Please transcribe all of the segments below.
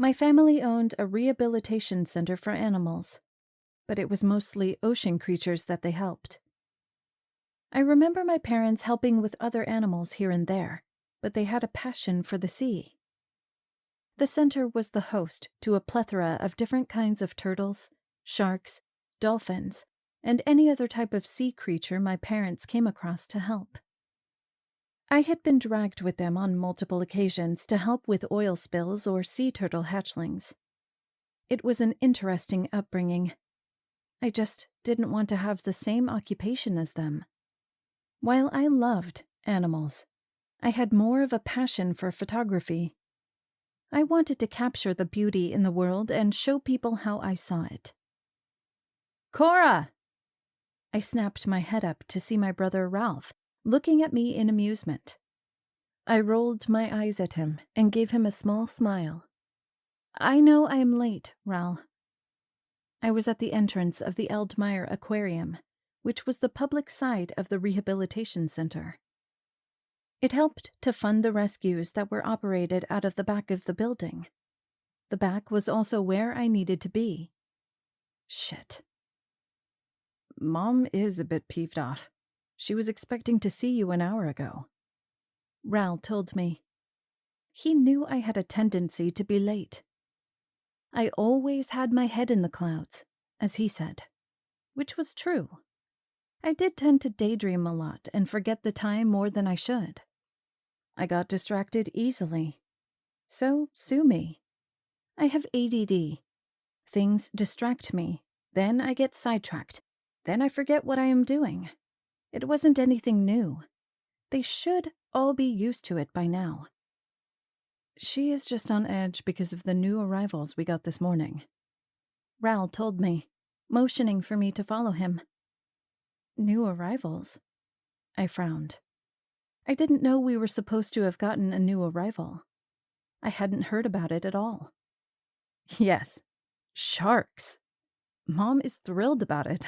My family owned a rehabilitation center for animals, but it was mostly ocean creatures that they helped. I remember my parents helping with other animals here and there, but they had a passion for the sea. The center was the host to a plethora of different kinds of turtles, sharks, dolphins, and any other type of sea creature my parents came across to help. I had been dragged with them on multiple occasions to help with oil spills or sea turtle hatchlings. It was an interesting upbringing. I just didn't want to have the same occupation as them. While I loved animals, I had more of a passion for photography. I wanted to capture the beauty in the world and show people how I saw it. "Cora!" I snapped my head up to see my brother Ralph looking at me in amusement. I rolled my eyes at him and gave him a small smile. "I know I am late, Ral." I was at the entrance of the Eldmire Aquarium, which was the public side of the rehabilitation center. It helped to fund the rescues that were operated out of the back of the building. The back was also where I needed to be. Shit. Mom is a bit peeved off. She was expecting to see you an hour ago. Ral told me. He knew I had a tendency to be late. I always had my head in the clouds, as he said, which was true. I did tend to daydream a lot and forget the time more than I should. I got distracted easily. So, sue me. I have ADD. Things distract me, then I get sidetracked, then I forget what I am doing. It wasn't anything new. They should all be used to it by now. She is just on edge because of the new arrivals we got this morning. Ral told me, motioning for me to follow him. New arrivals? I frowned. I didn't know we were supposed to have gotten a new arrival. I hadn't heard about it at all. Yes, sharks. Mom is thrilled about it.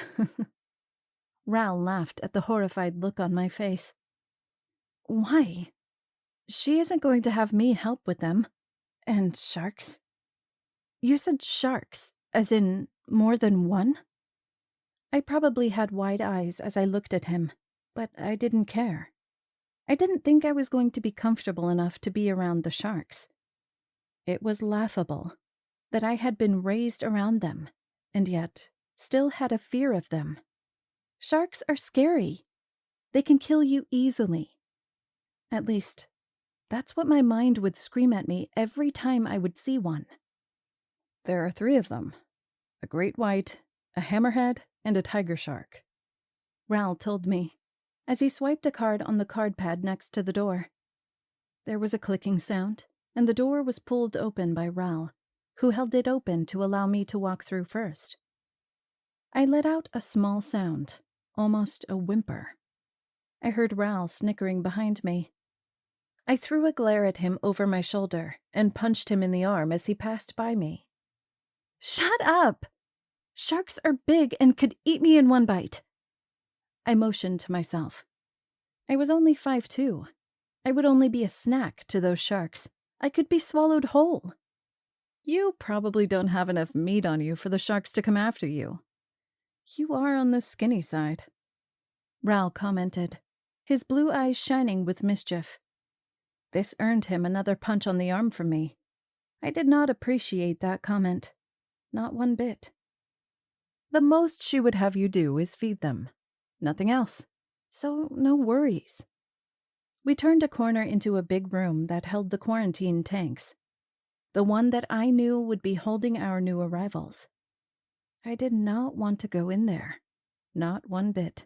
Ral laughed at the horrified look on my face. Why? She isn't going to have me help with them. And sharks? You said sharks, as in more than one? I probably had wide eyes as I looked at him, but I didn't care. I didn't think I was going to be comfortable enough to be around the sharks. It was laughable that I had been raised around them, and yet still had a fear of them. Sharks are scary. They can kill you easily. At least, that's what my mind would scream at me every time I would see one. There are 3 of them. A great white, a hammerhead, and a tiger shark. Ral told me, as he swiped a card on the card pad next to the door. There was a clicking sound, and the door was pulled open by Ral, who held it open to allow me to walk through first. I let out a small sound, almost a whimper. I heard Ral snickering behind me. I threw a glare at him over my shoulder and punched him in the arm as he passed by me. Shut up! Sharks are big and could eat me in one bite. I motioned to myself. I was only 5'2". I would only be a snack to those sharks. I could be swallowed whole. You probably don't have enough meat on you for the sharks to come after you. You are on the skinny side. Ral commented, his blue eyes shining with mischief. This earned him another punch on the arm from me. I did not appreciate that comment. Not one bit. The most she would have you do is feed them. Nothing else. So no worries. We turned a corner into a big room that held the quarantine tanks. The one that I knew would be holding our new arrivals. I did not want to go in there. Not one bit.